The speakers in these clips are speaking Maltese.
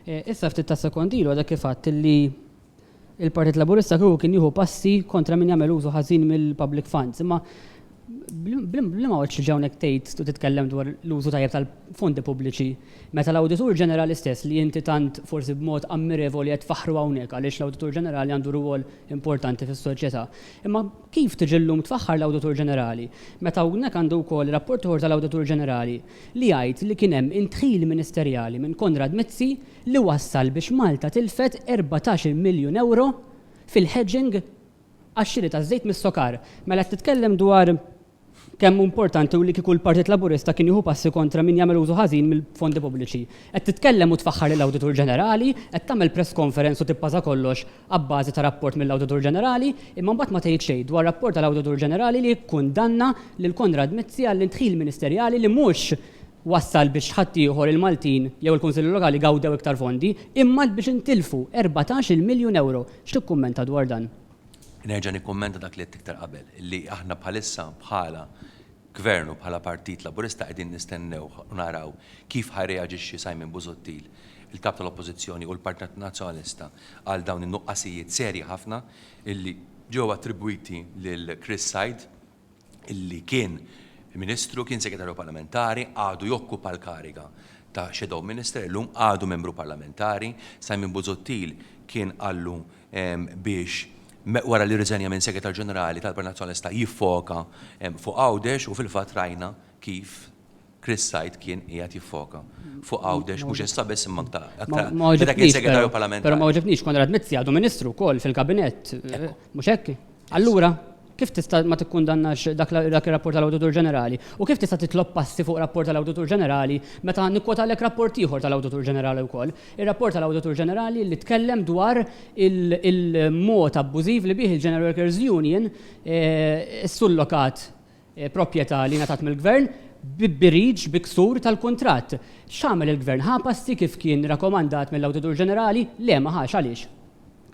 Issa ftit ta' sekondilu għadha kif għadt li il-Partit Laburista kien jieħu passi kontra min jagħmel użu ħażin mill-public funds. Imma blima għodx ġawnek tgħid u titkellem dwar l-użu tajjeb tal-fondi pubbliċi meta l-Awditur Ġenerali stess li inti tant forsi b'mod ammirevoli qed tfaħħru hawnhekk għaliex l-Awditur Ġenerali għandu rwol importanti fis-soċjetà. Imma kif tiġi llum tfaħħar l-Awditur Ġenerali meta hawnhekk għandu wkoll rapport ieħor tal-Awditur Ġenerali li jgħid li kien hemm intħil ministerjali minn Konrad Mizzi li wassal biex Malta tilfet 14 miljun euro fil-hedging għax-xiri taż-żejt mis-sokar. Mela qed titkellem dwar kemm importanti u li kieku l-Partit Laburista kien jieħu passi kontra min jagħmel użu ħażin mill-fondi pubbliċi. Qed titkellem u tfaħħar lill-Awditur Ġenerali, qed tagħmel press conference u tibbaża kollox abbażi ta' rapport mill-Awditur Ġenerali, imma mbagħad ma tgħid xejn dwar rapport tal-Awditur Ġenerali li jkundanna lil Konrad Mizzi għall-intħil ministerjali li mhux wassal biex ħadd ieħor il-Maltin jew il-Kunsilli Lokali gawdew iktar fondi, imma biex intilfu 14 miljun euro. X'tikkummenta dwar dan? Nerġa' nikkummenta dak li qed iktar qabel, li aħna bħalissa bħala Gvernu bħala Partit Laburista qegħdin nistennew u naraw kif ħajreaġixxi Simon Busuttil, il-kap tal-Oppożizzjoni u l-Partit Nazzjonalista għal dawn in-nuqqasijiet serji ħafna illi ġew attribwiti lil Chris Said illi kien Ministru, kien Segretarju Parlamentari, għadu jokkupa l-kariga ta' Shadow Minister, illum għadu membru parlamentari. Simon Busuttil kien għallu biex wara li riżenja minn Segretar Ġenerali tal-Partit Nazzjonalista jiffoka fuq Għawdex u fil-fatt rajna kif Chris Said kien qiegħed jiffoka fuq Għawdex mhux issa biss imma dak il-Segretarju Parlamentari. Però ma oġibniex Konrad Mizzi għadu Ministru wkoll fil-Kabinett. Mhux hekk? Allura kif tista' ma tikkundannax dak ir-rapport tal-Awditur Ġenerali? U kif tista' titlob passi fuq rapport tal-Awditur Ġenerali meta nikkwotalek rapport ieħor tal-Awditur Ġenerali wkoll? Ir-rapport tal-Awditur Ġenerali li tkellem dwar il-mod abbużiv li bih il-General Workers Union sullokat proprjetà li ngħatat mill-Gvern biriġ biksur tal-kuntratt. X'għamel il-Gvern? Ħa passi kif kien rakkomandat mill-Awditur Ġenerali? Le ma ħax għaliex.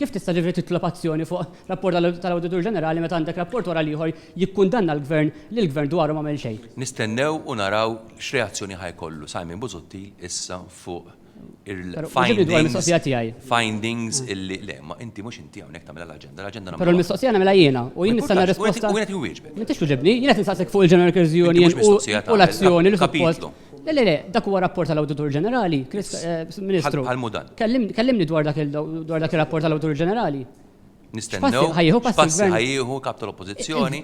Kif tista' ġifri titlob azzjoni fuq rapport tal-Awditur Ġenerali meta għandek rapport wara ieħor jikkundanna l-Gvern li l-Gvern dwaru m'għamel xejn? Nistennew u naraw x'reazzjoni ħajkollu Simon Busuttil issa fuq il-findings illi le ma inti mhux inti hawnhekk tagħmel l-aġenda. Però l-mistoqsija nagħmilha jiena u jien nista' risposta. U qed jwieġbek. M'intix tuġibni, jien qed nistaqsek fuq il-General Workers Union u l-azzjoni li suppost. Le, dak huwa rapport tal-Awditur Ġenerali, Ministru. Għal-mudan. Kellimni dwar dak ir-rapport tal-Awditur Ġenerali. Nistennew passi ħajjieħu kap tal-Oppożizzjoni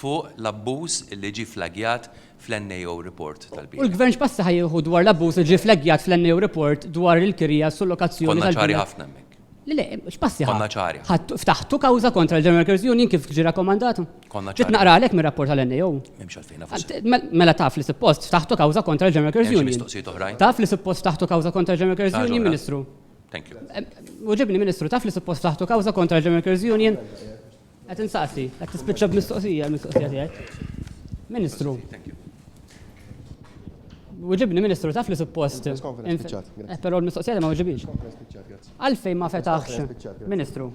fuq l-abbuż li ġie flagjat fl-NAO report tal-bira. U l-Gvern x'passi ħajjieħu dwar l-abbuż li ġie flagjat fl-NAO report dwar il-kirja sul-lokazzjoni tal-bira. Konna ċari ħafna hemmhekk. Le, x'passi Konna ċari. Ftaħtu kawża kontra l-General Workers Union kif ġie rakkomandatu? Konna ċari. Ġiet naqra għalhekk mir-rapport tal-NAO. M'hemmx għalfejn nafus. Mela taf li suppost ftaħtu kawża kontra l-General Workers Union. Mistoqsijiet oħrajn. Taf li suppost ftaħtu kawża kontra l-General Workers Union, Ministru. Thank you. Uġibni, Ministru, taf li suppost ftaħtu kawża kontra l-General Workers Union. Qed insaqsi, qed tispiċċa b'mistoqsija l-mistoqsija tiegħek. Ministru. Uġibni, Ministru, taf li suppost. Però l-mistoqsija ma uġibix. Għalfejn ma fetaħx. Ministru.